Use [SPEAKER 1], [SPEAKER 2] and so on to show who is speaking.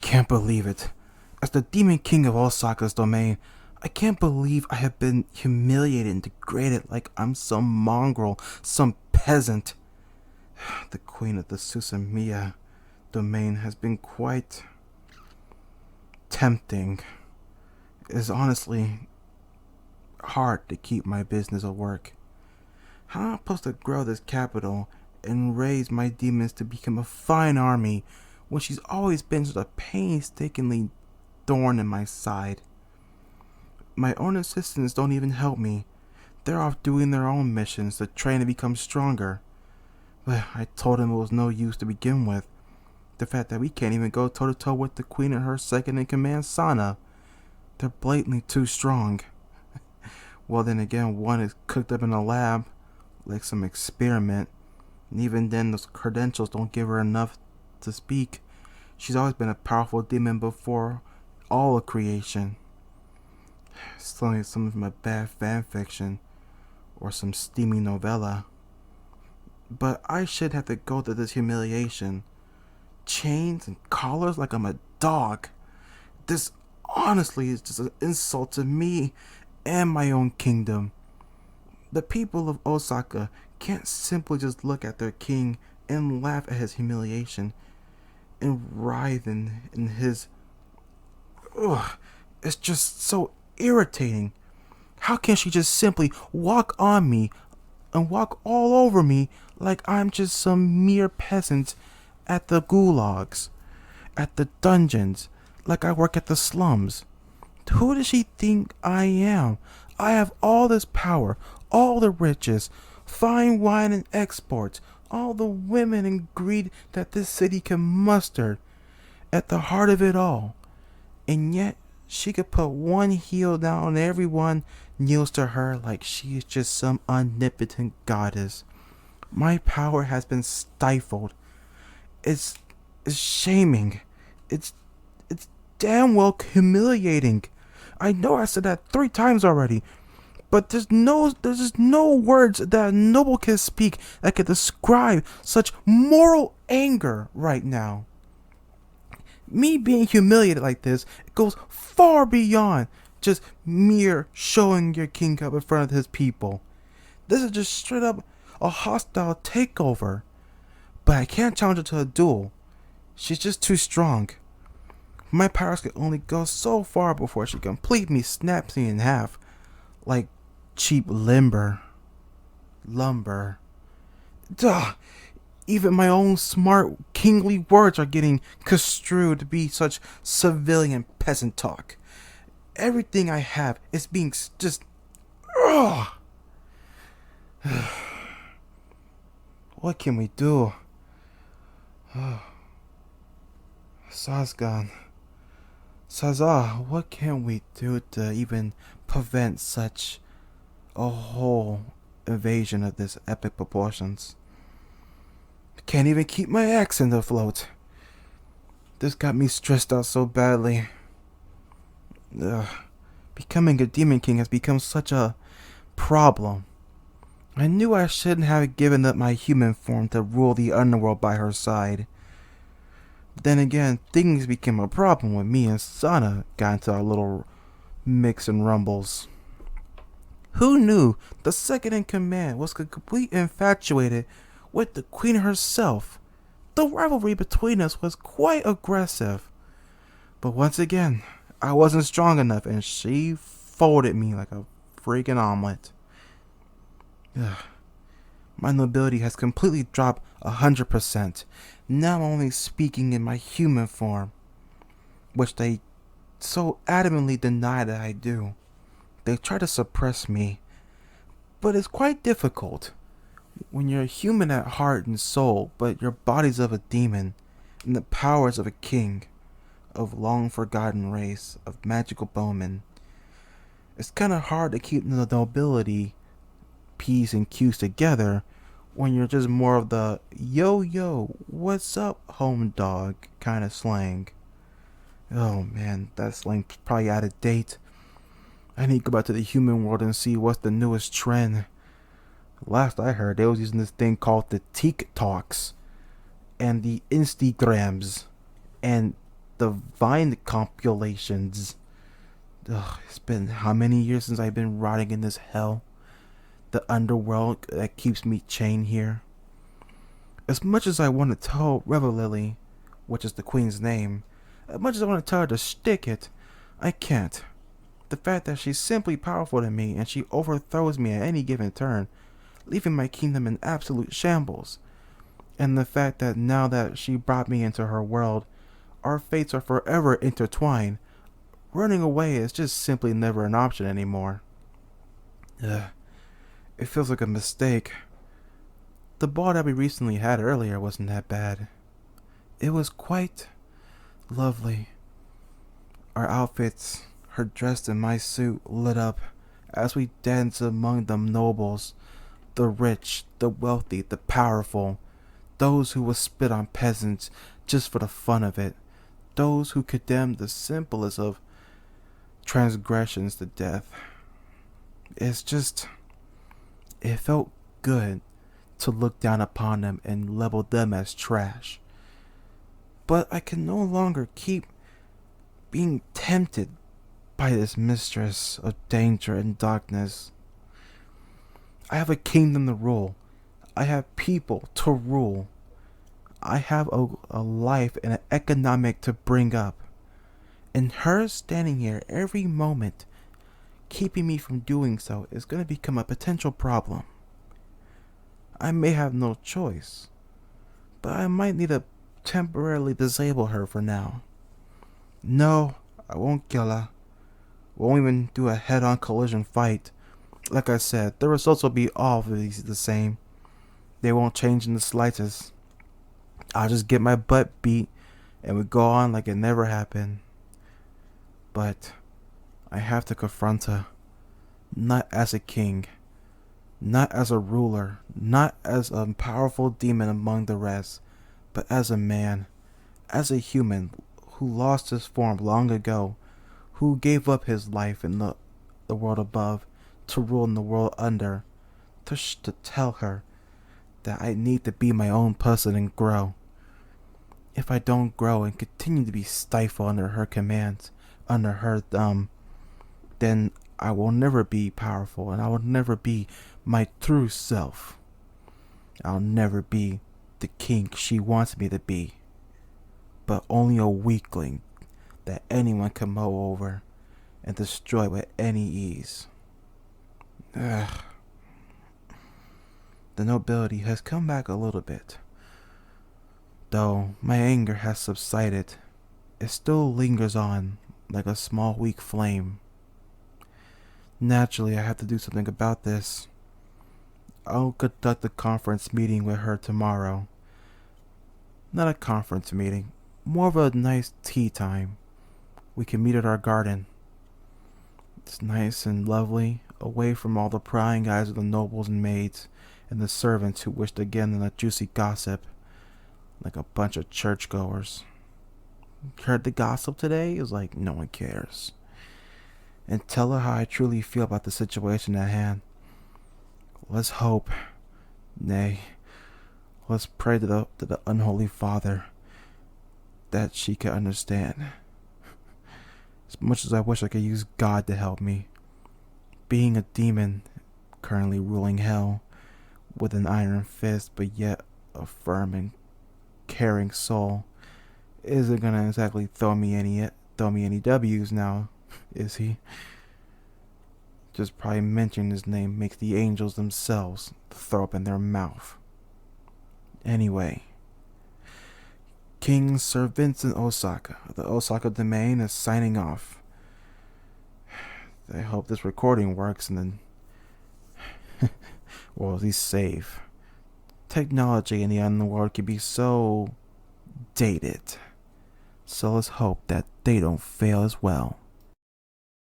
[SPEAKER 1] can't believe it. As the demon king of Osaka's domain, I can't believe I have been humiliated and degraded like I'm some mongrel, some peasant. The queen of the Susamiya domain has been quite tempting. It is honestly hard to keep my business at work. How am I supposed to grow this capital and raise my demons to become a fine army when she's always been such a painstakingly thorn in my side? My own assistants don't even help me. They're off doing their own missions to train to become stronger. But I told them it was no use to begin with. The fact that we can't even go toe to toe with the queen and her second in command, Sana. They're blatantly too strong. Well, then again, one is cooked up in a lab, like some experiment. And even then, those credentials don't give her enough to speak. She's always been a powerful demon before all of creation. It's like something from a bad fan fiction or some steamy novella. But I should have to go through this humiliation. Chains and collars like I'm a dog. This honestly is just an insult to me and my own kingdom. The people of Osaka can't simply just look at their king and laugh at his humiliation and writhe in his... Ugh, it's just so irritating. How can she just simply walk on me and walk all over me like I'm just some mere peasant at the gulags, at the dungeons, like I work at the slums? Who does she think I am? I have all this power, all the riches, fine wine and exports, all the women and greed that this city can muster at the heart of it all. And yet, she could put one heel down and everyone kneels to her like she is just some omnipotent goddess. My power has been stifled. It's shaming. It's damn well humiliating. I know I said that 3 times already, but there's just no words that a noble can speak that can describe such moral anger right now. Me being humiliated like this, it goes far beyond just mere showing your king up in front of his people. This is just straight up a hostile takeover. But I can't challenge her to a duel. She's just too strong. My powers can only go so far before she completely snaps me in half, like cheap lumber. Duh! Even my own smart, kingly words are getting construed to be such civilian peasant talk. Everything I have is being just... Ugh! What can we do? Sazgan. Saza, what can we do to even prevent such a whole invasion of this epic proportions? Can't even keep my accent afloat. This got me stressed out so badly. Ugh. Becoming a demon king has become such a problem. I knew I shouldn't have given up my human form to rule the underworld by her side. But then again, things became a problem when me and Sana got into our little mix and rumbles. Who knew the second in command was completely infatuated with the queen herself? The rivalry between us was quite aggressive. But once again, I wasn't strong enough and she folded me like a freaking omelet. Ugh. My nobility has completely dropped 100%. Now I'm only speaking in my human form, which they so adamantly deny that I do. They try to suppress me, but it's quite difficult when you're human at heart and soul, but your body's of a demon and the powers of a king, of long forgotten race of magical bowmen. It's kind of hard to keep the nobility P's and Q's together when you're just more of the yo, what's up, home dog kind of slang. Oh man, that slang's probably out of date. I need to go back to the human world and see what's the newest trend. Last I heard, they was using this thing called the TikToks and the Instagrams and divine copulations. Ugh, it's been how many years since I've been rotting in this hell? The underworld that keeps me chained here. As much as I want to tell Rebel Lily, which is the queen's name, as much as I want to tell her to stick it, I can't. The fact that she's simply powerful than me and she overthrows me at any given turn, leaving my kingdom in absolute shambles. And the fact that now that she brought me into her world, our fates are forever intertwined. Running away is just simply never an option anymore. Ugh, it feels like a mistake. The ball that we recently had earlier wasn't that bad. It was quite lovely. Our outfits, her dressed in my suit, lit up as we danced among the nobles, the rich, the wealthy, the powerful, those who would spit on peasants just for the fun of it, those who condemn the simplest of transgressions to death. It felt good to look down upon them and label them as trash. But I can no longer keep being tempted by this mistress of danger and darkness. I have a kingdom to rule. I have people to rule. I have a life and an economic to bring up. And her standing here every moment, keeping me from doing so, is going to become a potential problem. I may have no choice, but I might need to temporarily disable her for now. No, I won't kill her. Won't even do a head-on collision fight. Like I said, the results will be all of these the same. They won't change in the slightest. I'll just get my butt beat and we go on like it never happened. But I have to confront her, not as a king, not as a ruler, not as a powerful demon among the rest, but as a man, as a human who lost his form long ago, who gave up his life in the world above to rule in the world under, to tell her that I need to be my own person and grow. If I don't grow and continue to be stifled under her commands, under her thumb, then I will never be powerful and I will never be my true self. I'll never be the king she wants me to be, but only a weakling that anyone can mow over and destroy with any ease. Ugh. The nobility has come back a little bit. Though my anger has subsided, it still lingers on like a small weak flame. Naturally, I have to do something about this. I'll conduct a conference meeting with her tomorrow. Not a conference meeting, more of a nice tea time. We can meet at our garden. It's nice and lovely, away from all the prying eyes of the nobles and maids, and the servants who wished again in a juicy gossip, like a bunch of churchgoers. Heard the gossip today? It's like no one cares. And tell her how I truly feel about the situation at hand. Let's hope, nay, let's pray to the unholy Father that she can understand. As much as I wish I could use God to help me, being a demon currently ruling hell with an iron fist, but yet a firm and caring soul, isn't gonna exactly throw me any W's now, is he? Just probably mentioning his name makes the angels themselves throw up in their mouth. Anyway, King Sir Vincent Osaka, the Osaka domain, is signing off. I hope this recording works and then, well, at least save. Technology in the underworld can be so dated. So let's hope that they don't fail as well.